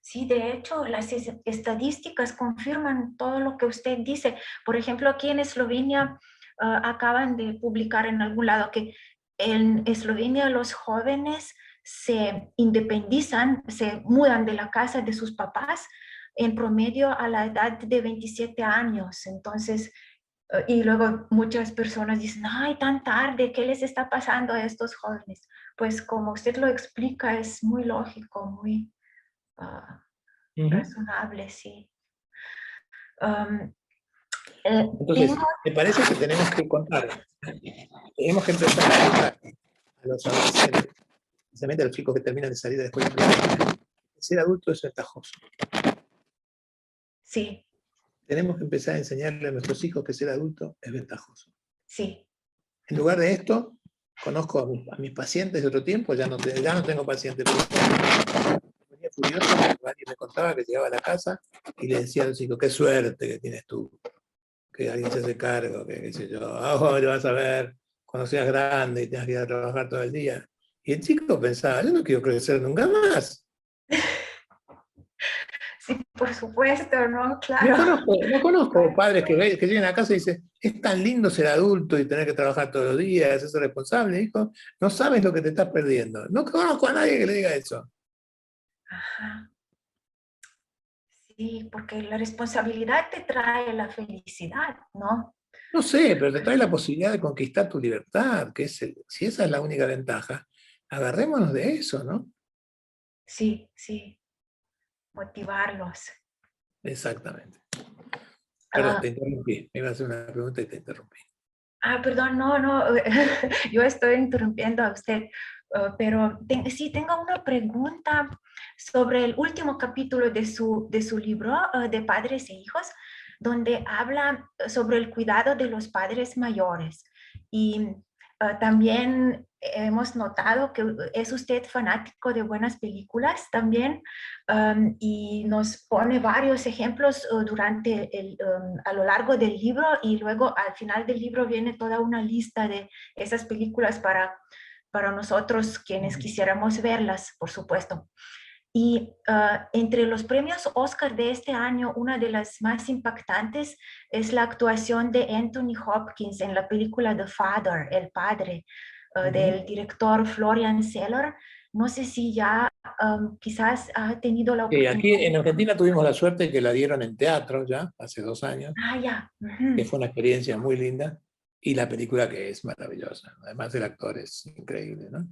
Sí, de hecho, las estadísticas confirman todo lo que usted dice. Por ejemplo, aquí en Eslovenia acaban de publicar en algún lado que en Eslovenia los jóvenes se independizan, se mudan de la casa de sus papás en promedio a la edad de 27 años. Entonces, y luego muchas personas dicen, ay, tan tarde, ¿qué les está pasando a estos jóvenes? Pues como usted lo explica, es muy lógico, muy ah, Ujú. razonable, sí. Entonces, Tengo, me parece que tenemos que empezar a educar a los adolescentes, especialmente a los chicos que terminan de salir de la escuela primaria. Ser adulto es ventajoso. sí, Tenemos que empezar a enseñarle a nuestros hijos que ser adulto es ventajoso. sí, En lugar de esto, conozco a mis pacientes de otro tiempo, ya no tengo pacientes, pero me ponía furioso porque alguien me contaba que llegaba a la casa y le decía al chico, qué suerte que tienes tú, que alguien se hace cargo, que qué sé yo, oh, vas a ver cuando seas grande y tengas que ir a trabajar todo el día. Y el chico pensaba, yo no quiero crecer nunca más. sí, por supuesto, ¿no? No Claro. conozco, no conozco padres que lleguen a casa y dicen, es tan lindo ser adulto y tener que trabajar todos los días, ser responsable, hijo, no sabes lo que te estás perdiendo. No conozco a nadie que le diga eso. Ajá. Sí, porque la responsabilidad te trae la felicidad, ¿no? No sé, pero te trae la posibilidad de conquistar tu libertad, que es si esa es la única ventaja, agarrémonos de eso, ¿no? Sí, sí, motivarlos. Exactamente. Perdón, Ah, te interrumpí. Me iba a hacer una pregunta y te interrumpí. perdón, no, no, yo estoy interrumpiendo a usted, pero sí, tengo una pregunta sobre el último capítulo de su libro, de Padres e Hijos, donde habla sobre el cuidado de los padres mayores. Y también hemos notado que es usted fanático de buenas películas también, y nos pone varios ejemplos a lo largo del libro, y luego al final del libro viene toda una lista de esas películas para nosotros quienes quisiéramos verlas, por supuesto. Y entre los premios Oscar de este año, una de las más impactantes es la actuación de Anthony Hopkins en la película The Father, El Padre, del director Florian Zeller. No sé si ya quizás ha tenido la Aquí oportunidad. en Argentina tuvimos la suerte que la dieron en teatro ya, hace 2 años, Ya. que Ujú. fue una experiencia muy linda, y la película que es maravillosa. Además el actor es increíble, ¿no?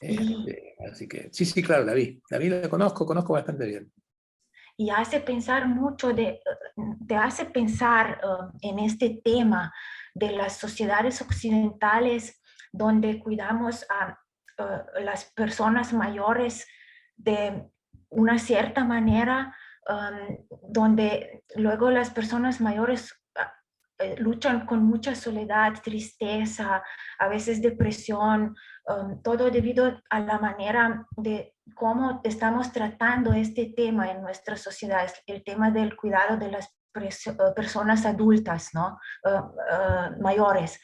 Sí, Así que, sí, sí, claro, la vi. La vi, la conozco bastante bien. y hace pensar mucho te hace pensar en este tema de las sociedades occidentales donde cuidamos a las personas mayores de una cierta manera, donde luego las personas mayores luchan con mucha soledad, tristeza, a veces depresión, todo debido a la manera de cómo estamos tratando este tema en nuestra sociedad, el tema del cuidado de las personas adultas, ¿no? Mayores.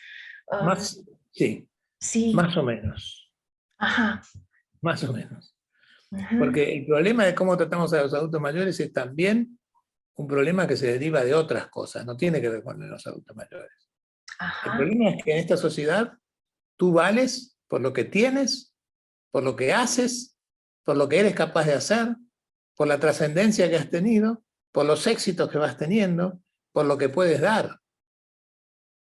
Um, Más, sí, sí, más o menos, ajá. más o menos. Ujú, Porque el problema de cómo tratamos a los adultos mayores es también un problema que se deriva de otras cosas, no tiene que ver con los adultos mayores. El ajá. problema es que en esta sociedad tú vales por lo que tienes, por lo que haces, por lo que eres capaz de hacer, por la trascendencia que has tenido, por los éxitos que vas teniendo, por lo que puedes dar.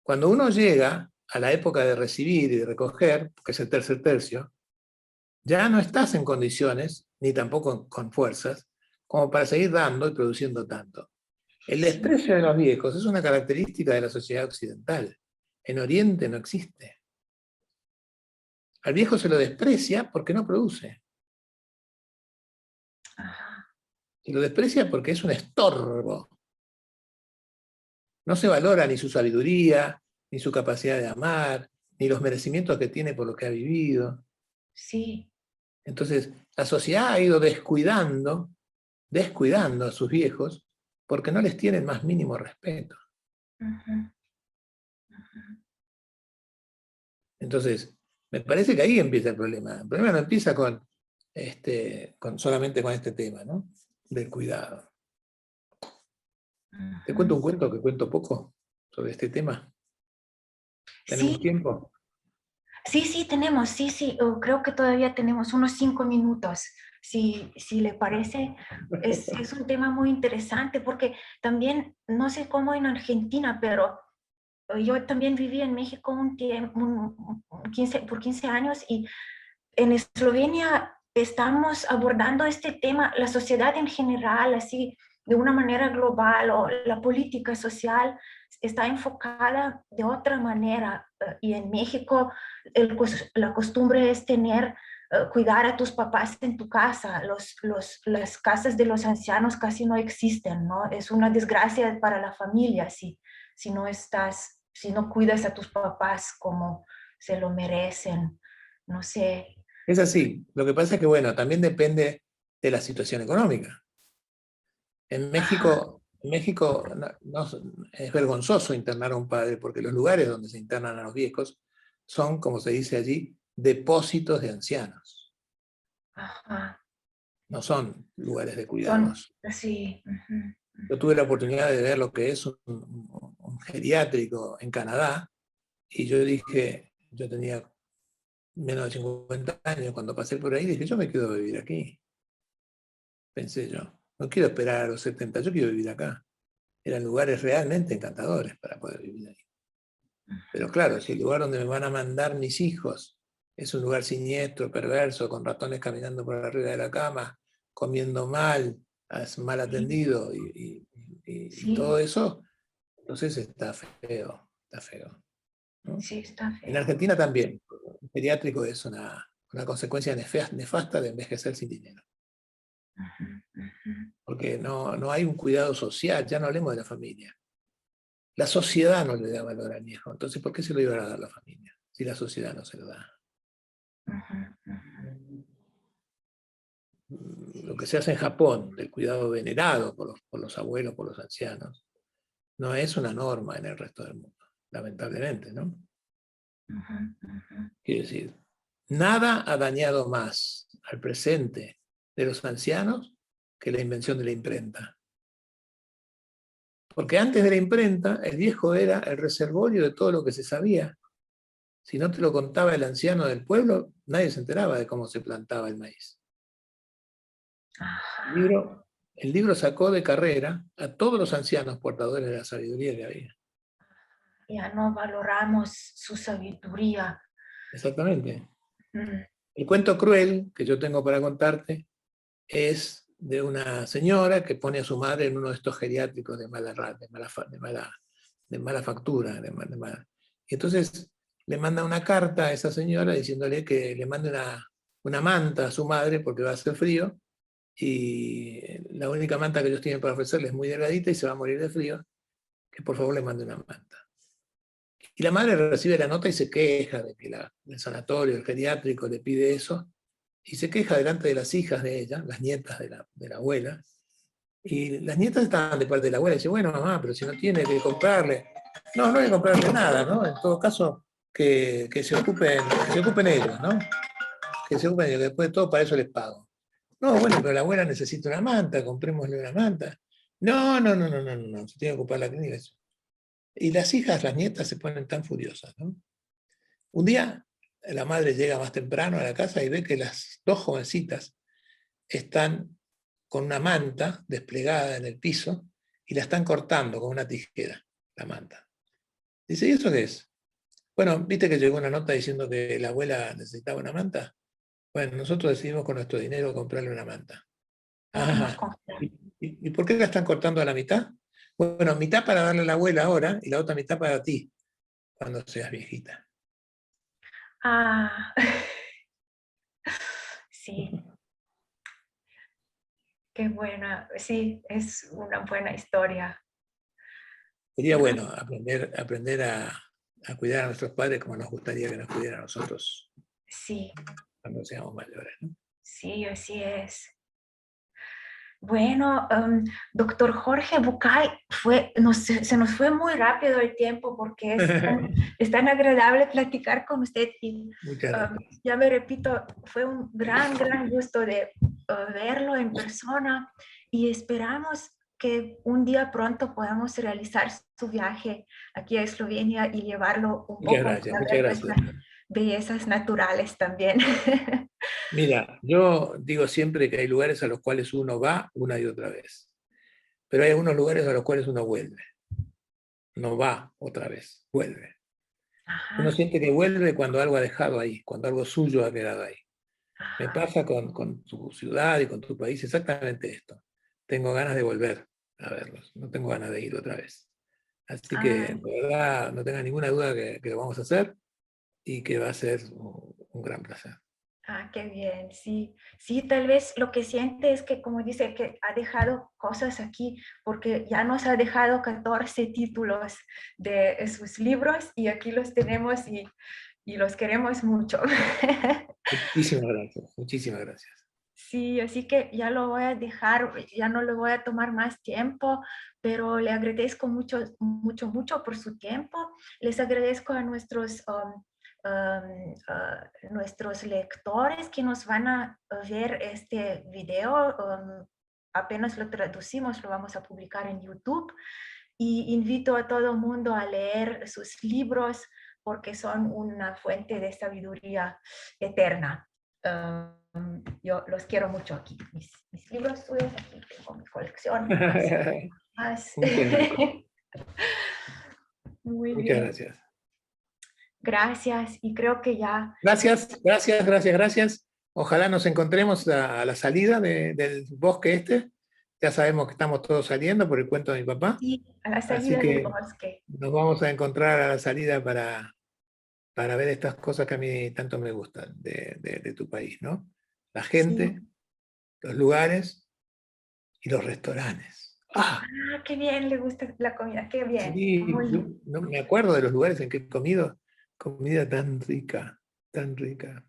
Cuando uno llega a la época de recibir y de recoger, que es el tercer tercio, ya no estás en condiciones, ni tampoco con fuerzas, como para seguir dando y produciendo tanto. El Sí, desprecio de los viejos es una característica de la sociedad occidental. En Oriente no existe. Al viejo se lo desprecia porque no produce. ajá. Se lo desprecia porque es un estorbo. No se valora ni su sabiduría, ni su capacidad de amar, ni los merecimientos que tiene por lo que ha vivido. Sí. Entonces, la sociedad ha ido descuidando a sus viejos porque no les tienen más mínimo respeto. Ujú, ujú. Entonces, me parece que ahí empieza el problema. El problema no empieza solamente con este tema, ¿no? Del cuidado. Te cuento un Ujú. cuento que cuento poco sobre este tema. ¿Tenemos Sí, tiempo? sí, sí, tenemos, sí, sí, creo que todavía tenemos unos 5 minutos, si le parece. Es un tema muy interesante porque también, no sé cómo en Argentina, pero yo también viví en México un tiempo, 15 años, y en Eslovenia estamos abordando este tema, la sociedad en general, así de una manera global, o la política social está enfocada de otra manera. Y en México la costumbre es cuidar a tus papás en tu casa. Las casas de los ancianos casi no existen, ¿no? Es una desgracia para la familia si no cuidas a tus papás como se lo merecen. No sé. Es así. Lo que pasa es que, bueno, también depende de la situación económica. Ajá, En México es vergonzoso internar a un padre porque los lugares donde se internan a los viejos son, como se dice allí, depósitos de ancianos. ajá. no son lugares de Son, cuidados. sí. Yo tuve la oportunidad de ver lo que es un geriátrico en Canadá, y yo dije, yo tenía menos de 50 años cuando pasé por ahí, dije, yo me quedo a vivir aquí. Pensé yo, no quiero esperar a los 70, yo quiero vivir acá. Eran lugares realmente encantadores para poder vivir ahí. Pero claro, si el lugar donde me van a mandar mis hijos es un lugar siniestro, perverso, con ratones caminando por arriba de la cama, comiendo mal, mal atendido y Sí, todo eso, entonces está feo, está feo, ¿no? sí, está En feo. Argentina también, el geriátrico es una consecuencia nefasta de envejecer sin dinero. Porque no hay un cuidado social, ya no hablemos de la familia. La sociedad no le da valor al viejo, entonces ¿por qué se lo iba a dar la familia si la sociedad no se lo da? Lo que se hace en Japón, del cuidado venerado por los abuelos, por los ancianos, no es una norma en el resto del mundo, lamentablemente, ¿no? Quiero decir, nada ha dañado más al presente de los ancianos que la invención de la imprenta. Porque antes de la imprenta, el viejo era el reservorio de todo lo que se sabía. Si no te lo contaba el anciano del pueblo, nadie se enteraba de cómo se plantaba el maíz. El libro sacó de carrera a todos los ancianos portadores de la sabiduría que había. Ya no valoramos su sabiduría. Exactamente. El cuento cruel que yo tengo para contarte es de una señora que pone a su madre en uno de estos geriátricos de mala factura. Y entonces le manda una carta a esa señora diciéndole que le mande una manta a su madre porque va a hacer frío, y la única manta que ellos tienen para ofrecerle es muy delgadita y se va a morir de frío, que por favor le mande una manta. Y la madre recibe la nota y se queja de que el sanatorio, el geriátrico le pide eso, y se queja delante de las hijas de ella, las nietas de la abuela, y las nietas estaban de parte de la abuela y dice, bueno mamá, pero si no tiene que comprarle, no hay que comprarle nada, ¿no? En todo caso, que se ocupen ellos, ¿no? Que se ocupen ellos, que después de todo para eso les pago. No, bueno, pero la abuela necesita una manta, comprémosle una manta. No, se tiene que ocupar la clínica. Y las hijas, las nietas se ponen tan furiosas, ¿no? Un día la madre llega más temprano a la casa y ve que las dos jovencitas están con una manta desplegada en el piso y la están cortando con una tijera, la manta. Dice, ¿y eso qué es? Bueno, ¿viste que llegó una nota diciendo que la abuela necesitaba una manta? Bueno, nosotros decidimos con nuestro dinero comprarle una manta. Ah, ¿y por qué la están cortando a la mitad? Bueno, mitad para darle a la abuela ahora y la otra mitad para ti, cuando seas viejita. Ah, sí, qué buena. Sí, es una buena historia. Sería bueno aprender a cuidar a nuestros padres como nos gustaría que nos cuidara a nosotros Sí, cuando seamos mayores, ¿no? sí, así es. Bueno, doctor Jorge Bucay, se nos fue muy rápido el tiempo porque es tan agradable platicar con usted y Muchas gracias. ya me repito, fue un gran gusto de verlo en persona y esperamos que un día pronto podamos realizar su viaje aquí a Eslovenia y llevarlo un Muchas poco gracias, a muchas ver gracias. nuestras bellezas naturales también. Mira, yo digo siempre que hay lugares a los cuales uno va una y otra vez, pero hay algunos lugares a los cuales uno vuelve. No va otra vez, vuelve. Uno Ajá, siente que vuelve cuando algo ha dejado ahí, cuando algo suyo ha quedado ahí. Me ajá. pasa con tu ciudad y con tu país exactamente esto. Tengo ganas de volver a verlos, no tengo ganas de ir otra vez. Así que, Ah, de verdad, no tenga ninguna duda que lo vamos a hacer y que va a ser un gran placer. qué bien, sí. Sí, tal vez lo que siente es que, como dice, que ha dejado cosas aquí, porque ya nos ha dejado 14 títulos de sus libros y aquí los tenemos y los queremos mucho. Muchísimas gracias, muchísimas gracias. Sí, así que ya lo voy a dejar, ya no le voy a tomar más tiempo, pero le agradezco mucho por su tiempo. Les agradezco a nuestros nuestros lectores que nos van a ver este video. Apenas lo traducimos, lo vamos a publicar en YouTube. Y invito a todo el mundo a leer sus libros porque son una fuente de sabiduría eterna. Yo los quiero mucho aquí. Mis libros suyos, aquí tengo mi colección. Más. Muchas gracias. Muy Muchas bien. gracias. Gracias. Y creo que ya... Gracias. Ojalá nos encontremos a la salida del bosque este. Ya sabemos que estamos todos saliendo por el cuento de mi papá. Sí, a la Así salida del que bosque. nos vamos a encontrar a la salida para ver estas cosas que a mí tanto me gustan de tu país, ¿no? La gente, Sí. los lugares y los restaurantes. ¡Ah! Ah, qué bien, le gusta la comida, qué bien. Sí, Muy yo bien. no me acuerdo de los lugares en que he comido comida tan rica, tan rica.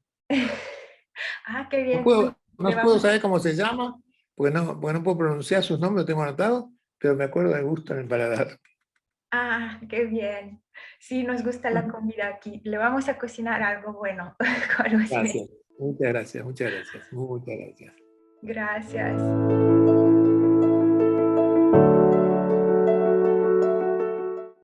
Ah, qué No bien. Pues puedo, le no puedo vamos. saber cómo se llama, porque no puedo pronunciar sus nombres, lo tengo anotado, pero me acuerdo del gusto en el paladar. Ah, qué bien. Sí, nos gusta la comida aquí. Le vamos a cocinar algo bueno con usted. Gracias, muchas gracias. Gracias.